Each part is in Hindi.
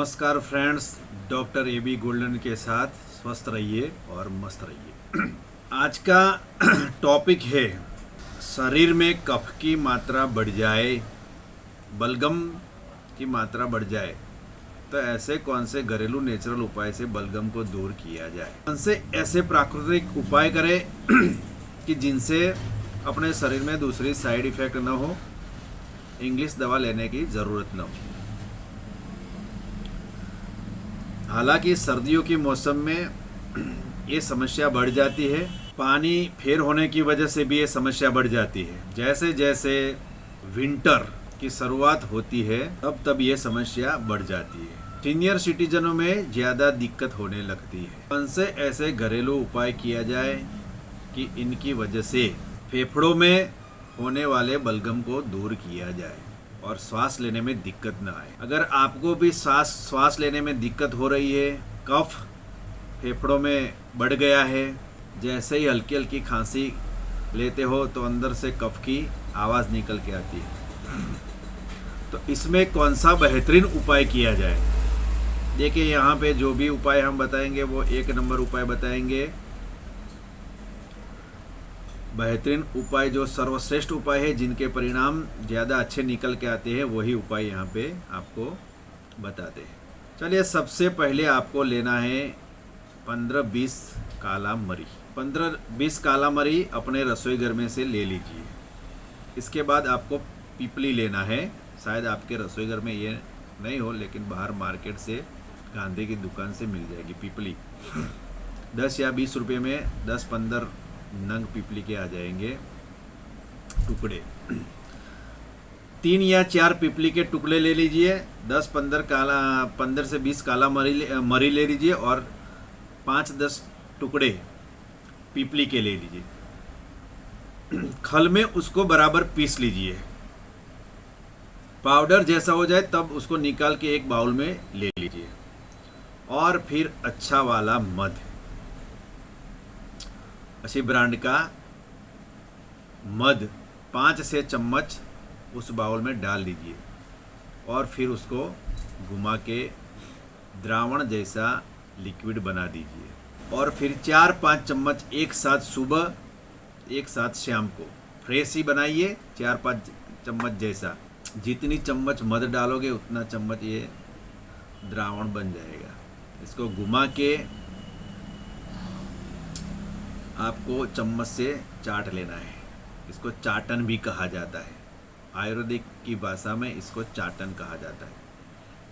नमस्कार friends, doctor A B Golden के साथ स्वस्थ रहिए और मस्त रहिए। आज का टॉपिक है शरीर में कफ की मात्रा बढ़ जाए, बलगम की मात्रा बढ़ जाए तो ऐसे कौन से घरेलू नेचुरल उपाय से बलगम को दूर किया जाए। कौन से ऐसे प्राकृतिक उपाय करें कि जिनसे अपने शरीर में दूसरी साइड इफेक्ट न हो, इंग्लिश दवा लेने की ज़रूरत न हो। हालांकि सर्दियों के मौसम में ये समस्या बढ़ जाती है, पानी फेर होने की वजह से भी ये समस्या बढ़ जाती है। जैसे जैसे विंटर की शुरुआत होती है तब ये समस्या बढ़ जाती है। सीनियर सिटीजनों में ज़्यादा दिक्कत होने लगती है। कौन से ऐसे घरेलू उपाय किया जाए कि इनकी वजह से फेफड़ों में होने वाले बलगम को दूर किया जाए और सांस लेने में दिक्कत न आए। अगर आपको भी सांस लेने में दिक्कत हो रही है, कफ फेफड़ों में बढ़ गया है, जैसे ही हल्की हल्की खांसी लेते हो तो अंदर से कफ की आवाज़ निकल के आती है, तो इसमें कौन सा बेहतरीन उपाय किया जाए। देखिए, यहाँ पे जो भी उपाय हम बताएंगे वो एक नंबर उपाय बताएंगे। बेहतरीन उपाय जो सर्वश्रेष्ठ उपाय है, जिनके परिणाम ज़्यादा अच्छे निकल के आते हैं, वही उपाय यहाँ पे आपको बताते हैं। चलिए, सबसे पहले आपको लेना है 15-20 काला मरी। 15-20 काला मरी अपने रसोई घर में से ले लीजिए। इसके बाद आपको पीपली लेना है। शायद आपके रसोई घर में ये नहीं हो, लेकिन बाहर मार्केट से गांधी की दुकान से मिल जाएगी पीपली। 10 या 20 रुपये में 10-15 नंग पीपली के आ जाएंगे टुकड़े। 3 या 4 पीपली के टुकड़े ले लीजिए। 15 से 20 काला मरी ले लीजिए और 5-10 टुकड़े पीपली के ले लीजिए। खल में उसको बराबर पीस लीजिए। पाउडर जैसा हो जाए तब उसको निकाल के एक बाउल में ले लीजिए। और फिर अच्छा वाला मध, अच्छी ब्रांड का मध 5 से चम्मच उस बाउल में डाल दीजिए और फिर उसको घुमा के द्रावण जैसा लिक्विड बना दीजिए। और फिर 4-5 चम्मच एक साथ सुबह, एक साथ शाम को फ्रेश ही बनाइए। 4-5 चम्मच जैसा, जितनी चम्मच मध डालोगे उतना चम्मच ये द्रावण बन जाएगा। इसको घुमा के आपको चम्मच से चाट लेना है। इसको चाटन भी कहा जाता है। आयुर्वेदिक की भाषा में इसको चाटन कहा जाता है।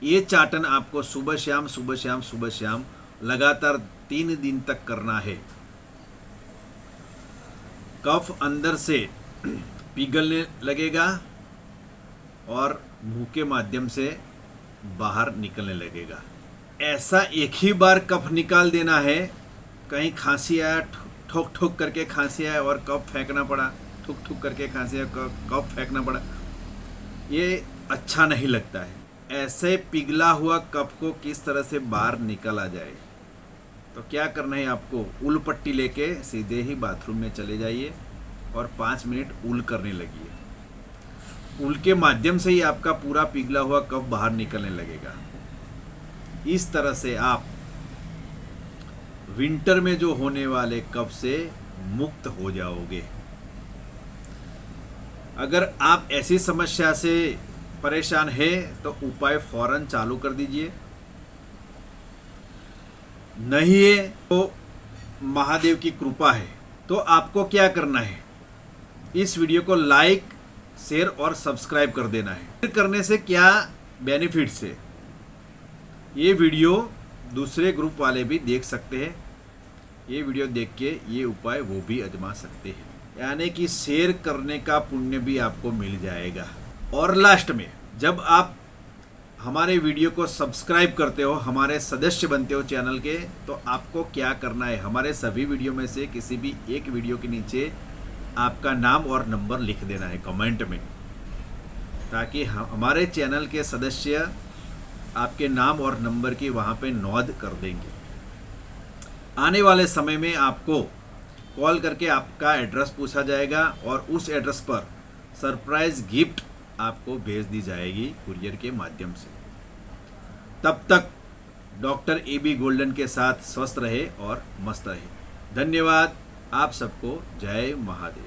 ये चाटन आपको सुबह शाम लगातार 3 दिन तक करना है। कफ अंदर से पिघलने लगेगा और मुंह के माध्यम से बाहर निकलने लगेगा। ऐसा एक ही बार कफ निकाल देना है। कहीं खांसी आया, ठोक ठोक करके खांसी आया और कफ फेंकना पड़ा, ठुक ठुक करके खांसी आया, कफ फेंकना पड़ा, ये अच्छा नहीं लगता है। ऐसे पिघला हुआ कफ को किस तरह से बाहर निकल आ जाए, तो क्या करना है आपको, उल पट्टी लेके सीधे ही बाथरूम में चले जाइए और 5 मिनट उल करने लगिए। उल के माध्यम से ही आपका पूरा पिघला हुआ कफ बाहर निकलने लगेगा। इस तरह से आप विंटर में जो होने वाले कफ से मुक्त हो जाओगे। अगर आप ऐसी समस्या से परेशान हैं तो उपाय फौरन चालू कर दीजिए। नहीं है तो महादेव की कृपा है। तो आपको क्या करना है, इस वीडियो को लाइक, शेयर और सब्सक्राइब कर देना है। करने से क्या बेनिफिट्स है, ये वीडियो दूसरे ग्रुप वाले भी देख सकते हैं। ये वीडियो देख के ये उपाय वो भी आजमा सकते हैं, यानी कि शेयर करने का पुण्य भी आपको मिल जाएगा। और लास्ट में जब आप हमारे वीडियो को सब्सक्राइब करते हो, हमारे सदस्य बनते हो चैनल के, तो आपको क्या करना है, हमारे सभी वीडियो में से किसी भी एक वीडियो के नीचे आपका नाम और नंबर लिख देना है कमेंट में, ताकि हमारे चैनल के सदस्य आपके नाम और नंबर की वहाँ पे नोंद कर देंगे। आने वाले समय में आपको कॉल करके आपका एड्रेस पूछा जाएगा और उस एड्रेस पर सरप्राइज गिफ्ट आपको भेज दी जाएगी कुरियर के माध्यम से। तब तक डॉक्टर AB गोल्डन के साथ स्वस्थ रहे और मस्त रहे। धन्यवाद। आप सबको जय महादेव।